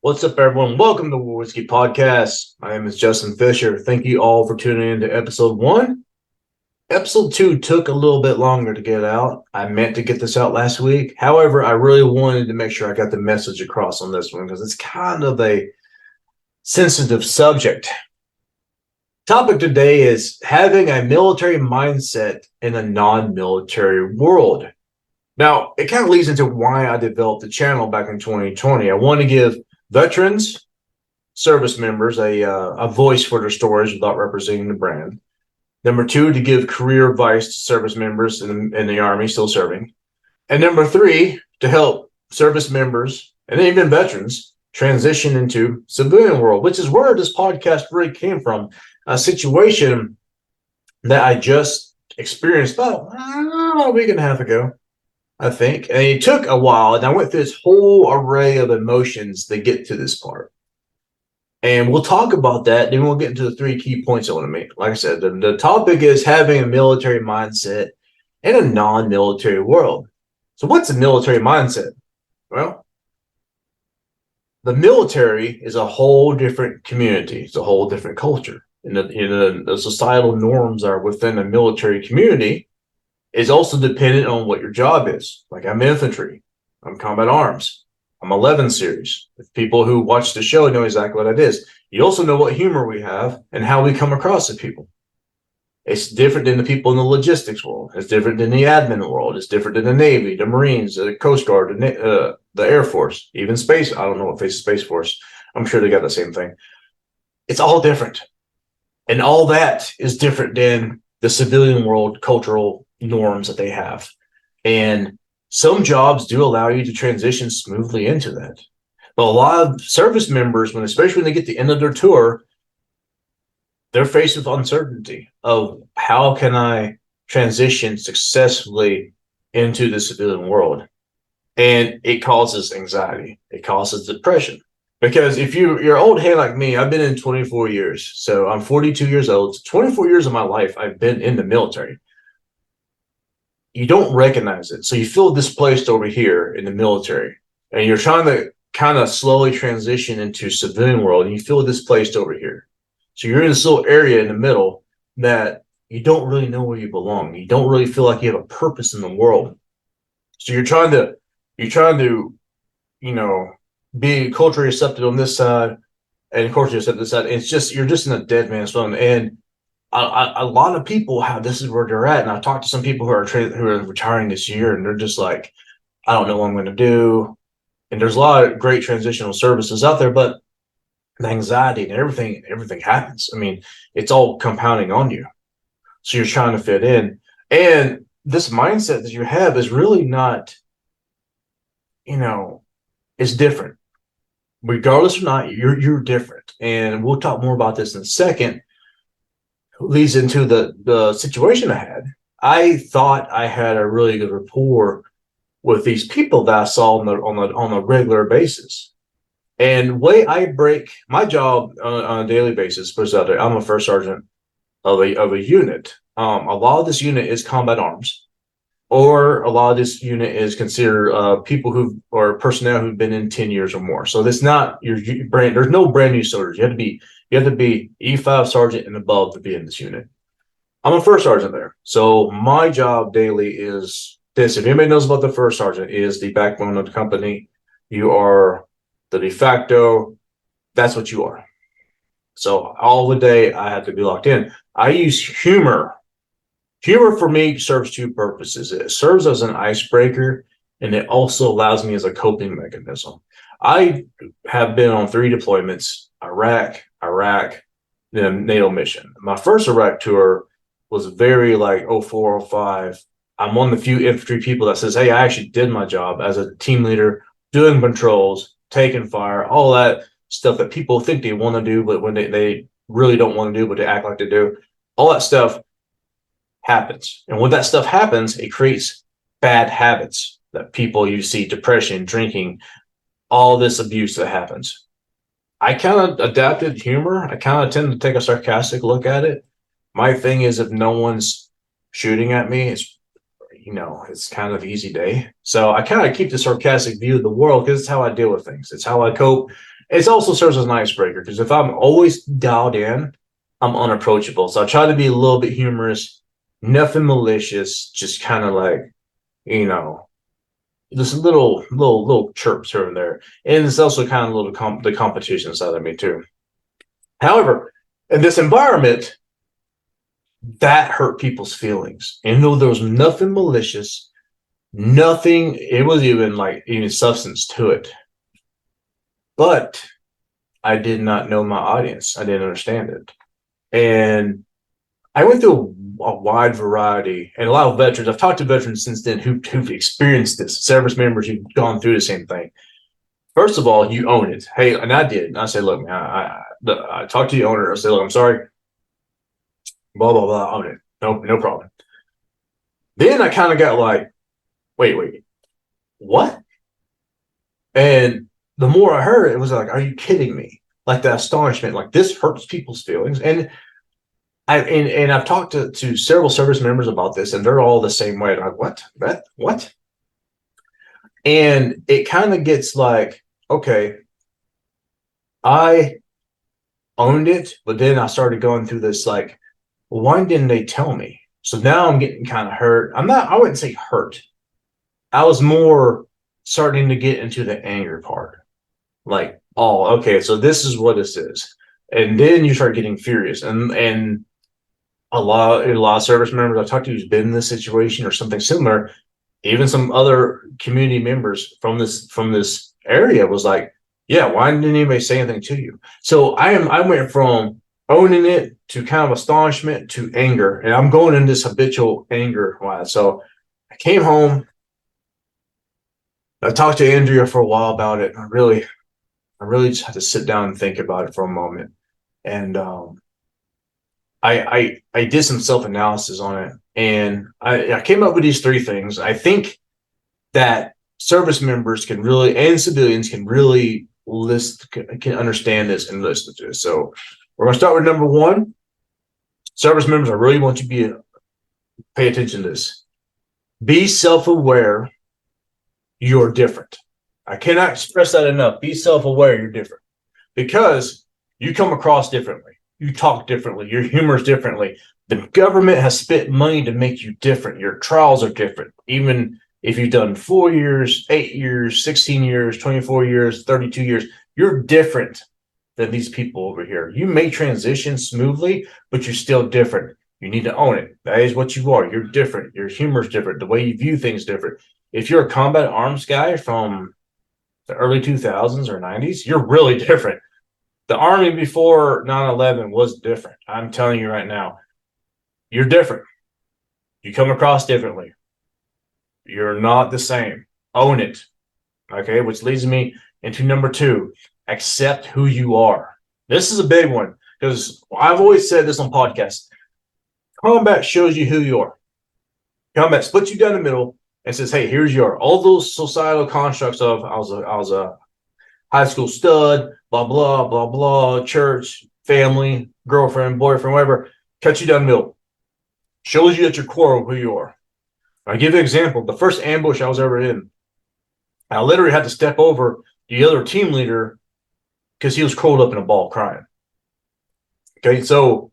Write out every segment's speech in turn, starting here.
What's up, everyone? Welcome to War Whiskey Podcast. My name is Justin Fisher. Thank you all for tuning in to episode 1. Episode 2 took a little bit longer to get out. I meant to get this out last week. However, I really wanted to make sure I got the message across on this one because it's kind of a sensitive subject. Topic today is having a military mindset in a non-military world. Now, it kind of leads into why I developed the channel back in 2020. I want to give veterans, service members a voice for their stories without representing the brand. Number 2, to give career advice to service members in the Army still serving. And number 3, to help service members and even veterans transition into civilian world, which is where this podcast really came from. A situation that I just experienced about a week and a half ago, I think. And it took a while, and I went through this whole array of emotions to get to this part. And we'll talk about that. Then we'll get into the 3 key points I want to make. Like I said, the topic is having a military mindset in a non-military world. So what's a military mindset? Well, the military is a whole different community. It's a whole different culture. And the societal norms are within a military community is also dependent on what your job is. Like I'm infantry, I'm combat arms, I'm 11 series. If people who watch the show know exactly what it is. You also know what humor we have and how we come across to people. It's different than the people in the logistics world. It's different than the admin world. It's different than the Navy, the Marines, the Coast Guard, the Air Force, even space. I don't know what faces Space Force. I'm sure they got the same thing. It's all different. And all that is different than the civilian world cultural norms that they have. And some jobs do allow you to transition smoothly into that. But a lot of service members, especially when they get to the end of their tour, they're faced with uncertainty of how can I transition successfully into the civilian world? And it causes anxiety. It causes depression. Because if you're old head like me, I've been in 24 years. So I'm 42 years old. 24 years of my life, I've been in the military. You don't recognize it. So you feel displaced over here in the military, and you're trying to kind of slowly transition into civilian world, and you feel displaced over here. So you're in this little area in the middle that you don't really know where you belong. You don't really feel like you have a purpose in the world. So you're trying to, be culturally accepted on this side and culturally accepted this side. It's just, you're just in a dead man's zone. And a lot of people have, this is where they're at. And I've talked to some people who are retiring this year, and they're just like, I don't know what I'm going to do. And there's a lot of great transitional services out there, but the anxiety and everything happens. I mean, it's all compounding on you. So you're trying to fit in. And this mindset that you have is really not, it's different. Regardless or not, you're different. And we'll talk more about this in a second. Leads into the situation I had. I thought I had a really good rapport with these people that I saw on a regular basis. And way I break my job on a daily basis, puts out there, I'm a first sergeant of a unit. A lot of this unit is combat arms, or a lot of this unit is considered people personnel who've been in 10 years or more. So that's not your brand. There's no brand new soldiers. You have to be E5 sergeant and above to be in this unit. I'm a first sergeant there. So my job daily is this. If anybody knows about the first sergeant, is the backbone of the company. You are the de facto. That's what you are. So all the day I have to be locked in. I use humor. Humor for me serves 2 purposes. It serves as an icebreaker, and it also allows me as a coping mechanism. I have been on 3 deployments: Iraq, then NATO mission. My first Iraq tour was very like 04, 05. I'm one of the few infantry people that says, hey, I actually did my job as a team leader, doing patrols, taking fire, all that stuff that people think they want to do, but when they really don't want to do, but they act like they do. All that stuff happens. And when that stuff happens, it creates bad habits that people, you see depression, drinking, all this abuse that happens. I kind of adapted humor. I kind of tend to take a sarcastic look at it. My thing is, if no one's shooting at me, it's kind of easy day. So I kind of keep the sarcastic view of the world because it's how I deal with things. It's how I cope. It also serves as an icebreaker because if I'm always dialed in, I'm unapproachable. So I try to be a little bit humorous, nothing malicious, just kind of like, you know, just little chirps here and there. And it's also kind of a little the competition side of me too. However, in this environment, that hurt people's feelings. And though there was nothing malicious, nothing, it was even like even substance to it. But I did not know my audience. I didn't understand it. And I went through a wide variety and a lot of veterans. I've talked to veterans since then who've experienced this, service members who've gone through the same thing. First of all, you own it. Hey, and I did. And I said, look, man, I talked to the owner. I said, look, I'm sorry. Blah, blah, blah. Own it. No problem. Then I kind of got like, wait, what? And the more I heard, it was like, are you kidding me? Like the astonishment, like this hurts people's feelings. And I've talked to several service members about this, and they're all the same way. Like, what? And it kind of gets like, okay, I owned it, but then I started going through this like, well, why didn't they tell me? So now I'm getting kind of hurt. I wouldn't say hurt. I was more starting to get into the anger part. Like, oh, okay, so this is what this is. And then you start getting furious. And a lot of service members I've talked to who's been in this situation or something similar, even some other community members from this area was like, yeah, why didn't anybody say anything to you? So I went from owning it to kind of astonishment to anger, and I'm going in this habitual anger wise. So I came home, I talked to Andrea for a while about it. I really just had to sit down and think about it for a moment. And I did some self-analysis on it, and I came up with these three things. I think that service members can really, and civilians can really can understand this and listen to this. So we're gonna start with number one. Service members, I really want you to pay attention to this. Be self-aware you're different. I cannot express that enough. Be self-aware you're different because you come across differently. You talk differently. Your humor is differently. The government has spent money to make you different. Your trials are different. Even if you've done 4 years, 8 years, 16 years, 24 years, 32 years, you're different than these people over here. You may transition smoothly, but you're still different. You need to own it. That is what you are. You're different. Your humor is different. The way you view things is different. If you're a combat arms guy from the early 2000s or 90s, you're really different. The Army before 9/11 was different. I'm telling you right now, you're different. You come across differently. You're not the same. Own it. Okay, which leads me into number two, accept who you are. This is a big one because I've always said this on podcasts. Combat shows you who you are. Combat splits you down the middle and says, hey, here's your all those societal constructs of I was a high school stud, blah, blah, blah, blah, church, family, girlfriend, boyfriend, whatever, cut you down the middle. Shows you at your core of who you are. I'll give you an example. The first ambush I was ever in, I literally had to step over the other team leader because he was curled up in a ball crying. Okay, so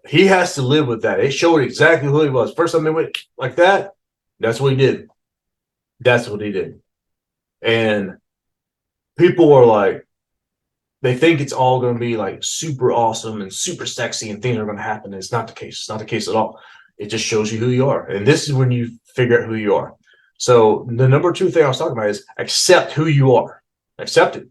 he has to live with that. It showed exactly who he was. First time they went like that, that's what he did. That's what he did. And people are like, they think it's all going to be like super awesome and super sexy and things are going to happen. It's not the case. It's not the case at all. It just shows you who you are. And this is when you figure out who you are. So the number two thing I was talking about is accept who you are. Accept it.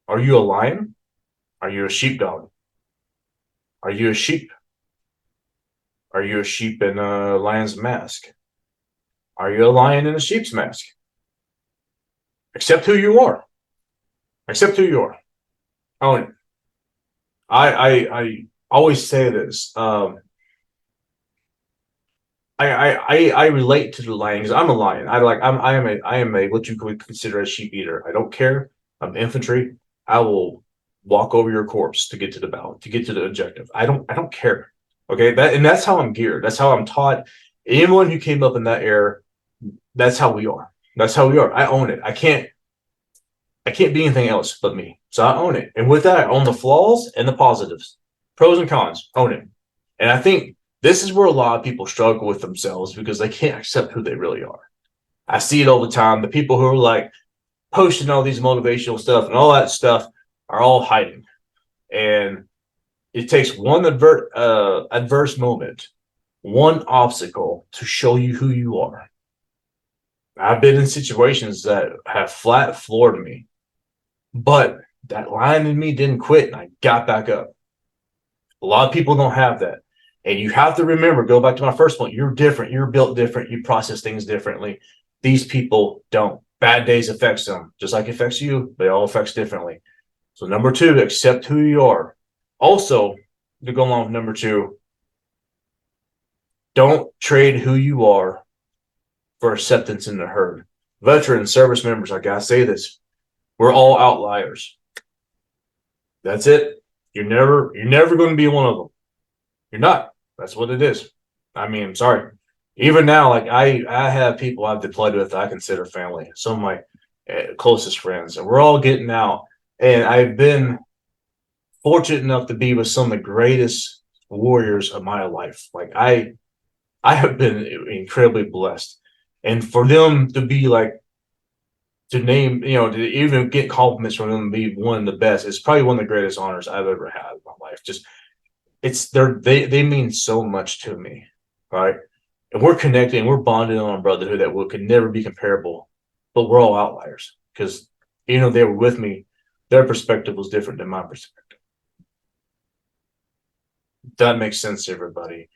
Are you a lion? Are you a sheepdog? Are you a sheep? Are you a sheep in a lion's mask? Are you a lion in a sheep's mask? Accept who you are. Accept who you are. Own it. I always say this. I relate to the lion because I'm a lion. I am a what you would consider a sheep eater. I don't care. I'm infantry. I will walk over your corpse to get to the battle, to get to the objective. I don't care. Okay, that's how I'm geared. That's how I'm taught. Anyone who came up in that era, that's how we are. That's how we are. I own it. I can't. I can't be anything else but me. So I own it. And with that, I own the flaws and the positives, pros and cons, own it. And I think this is where a lot of people struggle with themselves because they can't accept who they really are. I see it all the time. The people who are like posting all these motivational stuff and all that stuff are all hiding. And it takes one adverse moment, one obstacle to show you who you are. I've been in situations that have flat floored me, but that lion in me didn't quit and I got back up. A lot of people don't have that. And you have to remember, go back to my first point, you're different. You're built different. You process things differently. These people don't. Bad days affects them, just like it affects you. They all affects differently. So number two, accept who you are. Also, to go along with number two, don't trade who you are for acceptance in the herd. Veterans, service members, I gotta say this, we're all outliers. That's it. You're never going to be one of them. You're not. That's what it is. I mean, I'm sorry. Even now, like I have people I've deployed with that I consider family, some of my closest friends, and we're all getting out. And I've been fortunate enough to be with some of the greatest warriors of my life. Like I have been incredibly blessed, and for them to be like to name, to even get compliments from them to be one of the best, it's probably one of the greatest honors I've ever had in my life. Just they mean so much to me, right? And we're connected and we're bonded on a brotherhood that could never be comparable, but we're all outliers because they were with me, their perspective was different than my perspective. That makes sense to everybody.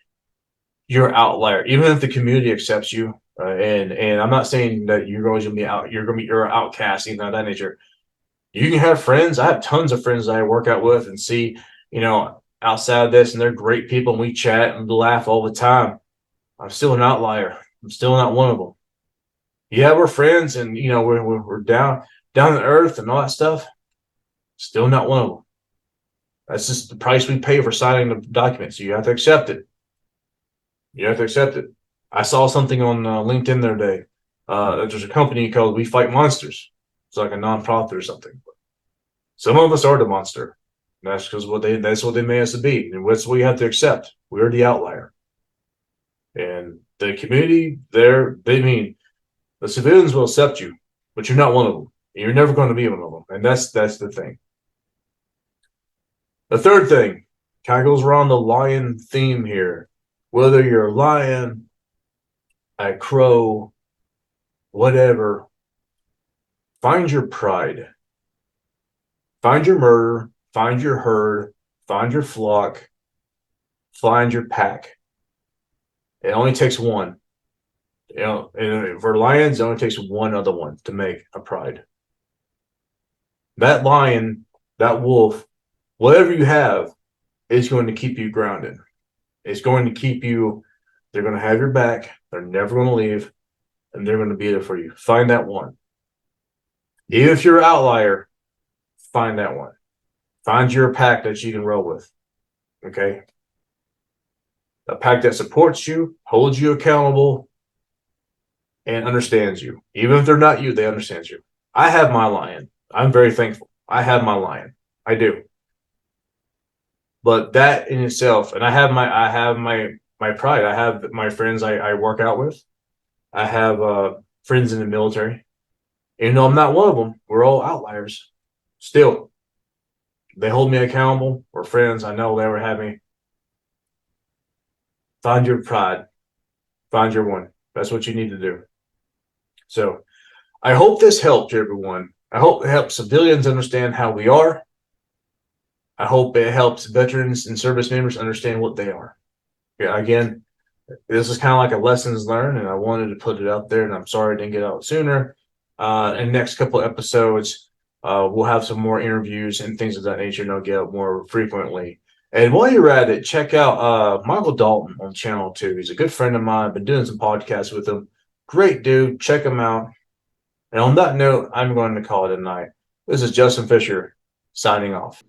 You're an outlier, even if the community accepts you. And I'm not saying that you're always gonna be out. You're an outcast, anything of that nature. You can have friends. I have tons of friends that I work out with and see, outside of this, and they're great people. And we chat and laugh all the time. I'm still an outlier. I'm still not one of them. Yeah, we're friends, and we're down to earth and all that stuff. Still not one of them. That's just the price we pay for signing the document. So you have to accept it. You have to accept it. I saw something on LinkedIn the other day. There's a company called We Fight Monsters. It's like a nonprofit or something. Some of us are the monster. That's because that's what they made us to be. And that's what we have to accept. We're the outlier. And the community the civilians will accept you, but you're not one of them. You're never going to be one of them. And that's the thing. The third thing kind of goes around the lion theme here. Whether you're a lion, a crow, whatever, find your pride. Find your murder, find your herd, find your flock, find your pack. It only takes one. And for lions, it only takes one other one to make a pride. That lion, that wolf, whatever you have, is going to keep you grounded. It's going to keep you, they're going to have your back. They're never going to leave, and they're going to be there for you. Find that one. Even if you're an outlier, find that one. Find your pack that you can roll with. Okay? A pack that supports you, holds you accountable, and understands you. Even if they're not you, they understand you. I have my lion. I'm very thankful. I have my lion. I do. But that in itself, and I have my pride. I have my friends I work out with. I have friends in the military. And I'm not one of them. We're all outliers. Still, they hold me accountable. We're friends. I know they ever have me. Find your pride. Find your one. That's what you need to do. So I hope this helped everyone. I hope it helps civilians understand how we are. I hope it helps veterans and service members understand what they are. Yeah, again, this is kind of like a lessons learned, and I wanted to put it out there, and I'm sorry I didn't get out sooner. In the next couple of episodes, we'll have some more interviews and things of that nature, and I'll get out more frequently. And while you're at it, check out Michael Dalton on Channel 2. He's a good friend of mine. I've been doing some podcasts with him. Great dude. Check him out. And on that note, I'm going to call it a night. This is Justin Fisher signing off.